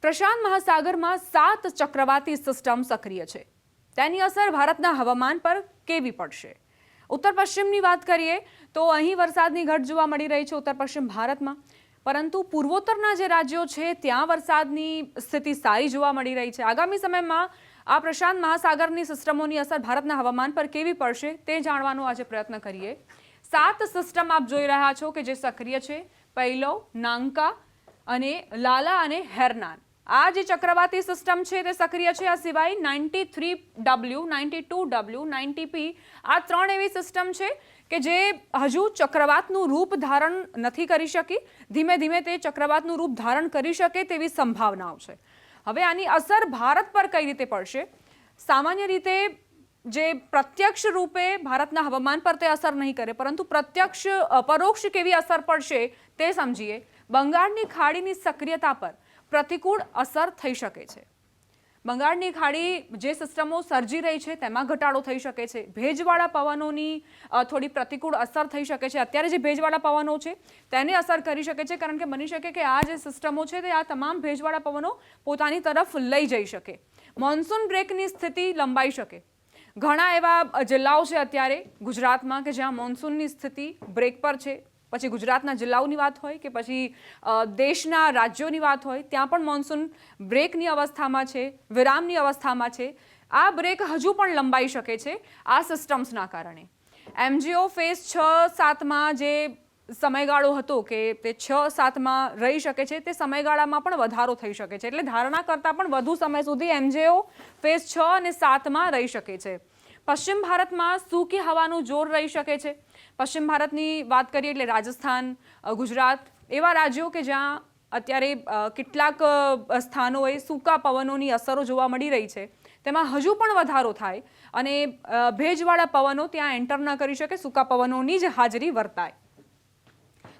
પ્રશાંત મહાસાગરમાં 7 ચક્રવાતી સિસ્ટમ સક્રિય છે. તેની અસર ભારતના હવામાન પર કેવી પડશે? ઉત્તર પશ્ચિમની વાત કરીએ તો અહીં વરસાદની ઘટ જોવા મળી રહી છે ઉત્તર પશ્ચિમ ભારતમાં, પરંતુ પૂર્વોત્તરના જે રાજ્યો છે ત્યાં વરસાદની સ્થિતિ સારી જોવા મળી રહી છે. આગામી સમયમાં આ પ્રશાંત મહાસાગરની સિસ્ટમોની અસર ભારતના હવામાન પર કેવી પડશે તે જાણવાનો આજે પ્રયત્ન કરીએ. 7 સિસ્ટમ આપ જોઈ રહ્યા છો કે જે સક્રિય છે. પૈલો, નાંકા અને લાલા અને હેરનાન, આ જે ચક્રવાતી સિસ્ટમ છે તે સક્રિય છે. આ સિવાય 93W, 92W, 90P આ 3 એવી સિસ્ટમ છે કે જે હજુ ચક્રવાતનું રૂપ ધારણ નથી કરી શકી. ધીમે ધીમે તે ચક્રવાતનું રૂપ ધારણ કરી શકે તેવી સંભાવનાઓ છે. હવે આની અસર ભારત પર કઈ રીતે પડશે? સામાન્ય રીતે જે પ્રત્યક્ષ રૂપે ભારતના હવામાન પર તે અસર નહીં કરે, પરંતુ પ્રત્યક્ષ પરોક્ષ કેવી અસર પડશે તે સમજીએ. બંગાળની ખાડીની સક્રિયતા પર પ્રતિકૂળ અસર થઈ શકે છે. બંગાળની ખાડી જે સિસ્ટમો સર્જી રહી છે તેમાં ઘટાડો થઈ શકે છે. ભેજવાળા પવનોની થોડી પ્રતિકૂળ અસર થઈ શકે છે. અત્યારે જે ભેજવાળા પવનો છે તેને અસર કરી શકે છે, કારણ કે બની શકે કે આ જે સિસ્ટમો છે તે આ તમામ ભેજવાળા પવનો પોતાની તરફ લઈ જઈ શકે. મોન્સૂન બ્રેકની સ્થિતિ લંબાઈ શકે. ઘણા એવા જિલ્લાઓ છે અત્યારે ગુજરાતમાં કે જ્યાં મોન્સૂનની સ્થિતિ બ્રેક પર છે. પછી ગુજરાતના જિલ્લાઓની વાત હોય કે પછી દેશના રાજ્યોની વાત હોય, ત્યાં પણ મોન્સૂન બ્રેકની અવસ્થામાં છે, વિરામની અવસ્થામાં છે. આ બ્રેક હજુ પણ લંબાઈ શકે છે આ સિસ્ટમ્સના કારણે. MJO ફેઝ 6-7માં જે સમયગાળો હતો કે તે 6-7માં રહી શકે છે, તે સમયગાળામાં પણ વધારો થઈ શકે છે. એટલે ધારણા કરતાં પણ વધુ સમય સુધી MJO ફેઝ 6 અને 7માં રહી શકે છે. પશ્ચિમ ભારતમાં સૂકી હવાનું જોર રહી શકે છે. પશ્ચિમ ભારતની વાત કરીએ એટલે રાજસ્થાન, ગુજરાત એવા રાજ્યો કે જ્યાં અત્યારે કેટલાક સ્થાનોએ સૂકા પવનોની અસરો જોવા મળી રહી છે, તેમાં હજુ પણ વધારો થાય અને ભેજવાળા પવનો ત્યાં એન્ટર ન કરી શકે, સૂકા પવનોની જ હાજરી વર્તાય.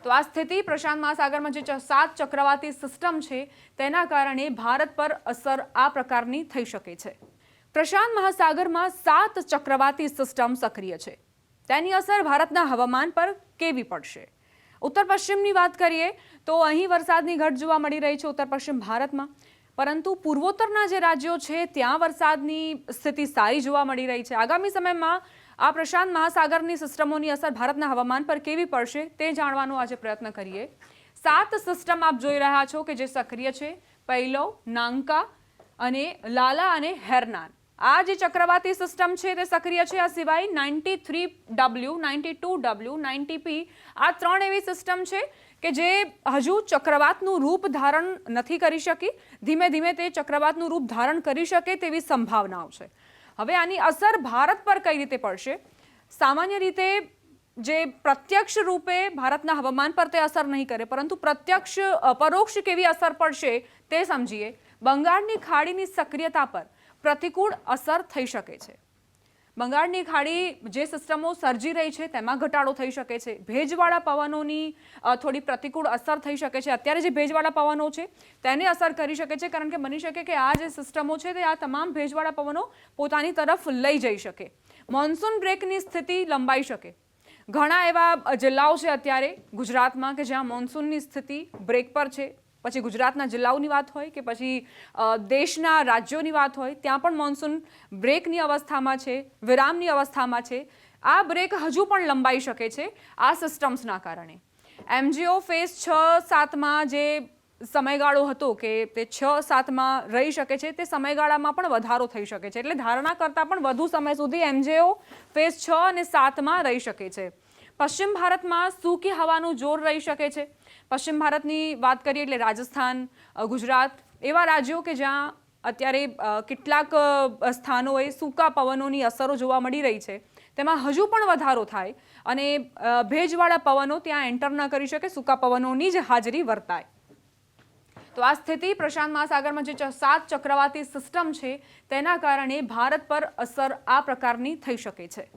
તો આ સ્થિતિ પ્રશાંત મહાસાગરમાં જે 7 ચક્રવાતી સિસ્ટમ છે તેના કારણે ભારત પર અસર આ પ્રકારની થઈ શકે છે. પ્રશાંત મહાસાગરમાં 7 ચક્રવાતી સિસ્ટમ સક્રિય છે. તેની અસર ભારતના હવામાન પર કેવી પડશે? ઉત્તર પશ્ચિમની વાત કરીએ તો અહીં વરસાદની ઘટ જોવા મળી રહી છે ઉત્તર પશ્ચિમ ભારતમાં, પરંતુ પૂર્વોત્તરના જે રાજ્યો છે ત્યાં વરસાદની સ્થિતિ સારી જોવા મળી રહી છે. આગામી સમયમાં આ પ્રશાંત મહાસાગરની સિસ્ટમોની અસર ભારતના હવામાન પર કેવી પડશે તે જાણવાનો આજે પ્રયત્ન કરીએ. 7 સિસ્ટમ આપ જોઈ રહ્યા છો કે જે સક્રિય છે. પૈલો, નાંકા અને લાલા અને હેરનાન, આ જે ચક્રવાતી સિસ્ટમ છે તે સક્રિય છે. આ સિવાય 93W, 92W, 90P આ 3 એવી સિસ્ટમ છે કે જે હજુ ચક્રવાતનું રૂપ ધારણ નથી કરી શકી. ધીમે ધીમે તે ચક્રવાતનું રૂપ ધારણ કરી શકે તેવી સંભાવનાઓ છે. હવે આની અસર ભારત પર કઈ રીતે પડશે? સામાન્ય રીતે જે પ્રત્યક્ષ રૂપે ભારતના હવામાન પર તે અસર નહીં કરે, પરંતુ પ્રત્યક્ષ પરોક્ષ કેવી અસર પડશે તે સમજીએ. બંગાળની ખાડીની સક્રિયતા પર પ્રતિકૂળ અસર થઈ શકે છે. બંગાળની ખાડી જે સિસ્ટમો સર્જી રહી છે તેમાં ઘટાડો થઈ શકે છે. ભેજવાળા પવનોની થોડી પ્રતિકૂળ અસર થઈ શકે છે. અત્યારે જે ભેજવાળા પવનો છે તેને અસર કરી શકે છે, કારણ કે બની શકે કે આ જે સિસ્ટમો છે તે આ તમામ ભેજવાળા પવનો પોતાની તરફ લઈ જઈ શકે. મોન્સૂન બ્રેકની સ્થિતિ લંબાઈ શકે. ઘણા એવા જિલ્લાઓ છે અત્યારે ગુજરાતમાં કે જ્યાં મોન્સૂનની સ્થિતિ બ્રેક પર છે. પછી ગુજરાતના જિલ્લાઓની વાત હોય કે પછી દેશના રાજ્યોની વાત હોય, ત્યાં પણ મોન્સૂન બ્રેકની અવસ્થામાં છે, વિરામની અવસ્થામાં છે. આ બ્રેક હજુ પણ લંબાઈ શકે છે આ સિસ્ટમ્સના કારણે. MJO ફેઝ 6-7માં જે સમયગાળો હતો કે તે 6-7માં રહી શકે છે, તે સમયગાળામાં પણ વધારો થઈ શકે છે. એટલે ધારણા કરતાં પણ વધુ સમય સુધી MJO ફેઝ 6 અને 7માં રહી શકે છે. પશ્ચિમ ભારતમાં સૂકી હવાનું જોર રહી શકે છે. પશ્ચિમ ભારતની વાત કરીએ એટલે રાજસ્થાન, ગુજરાત એવા રાજ્યો કે જ્યાં અત્યારે કેટલાક સ્થાનોએ સૂકા પવનોની અસરો જોવા મળી રહી છે, તેમાં હજુ પણ વધારો થાય અને ભેજવાળા પવનો ત્યાં એન્ટર ન કરી શકે, સૂકા પવનોની જ હાજરી વર્તાય. તો આ સ્થિતિ પ્રશાંત મહાસાગરમાં જે 7 ચક્રવાતી સિસ્ટમ છે તેના કારણે ભારત પર અસર આ પ્રકારની થઈ શકે છે.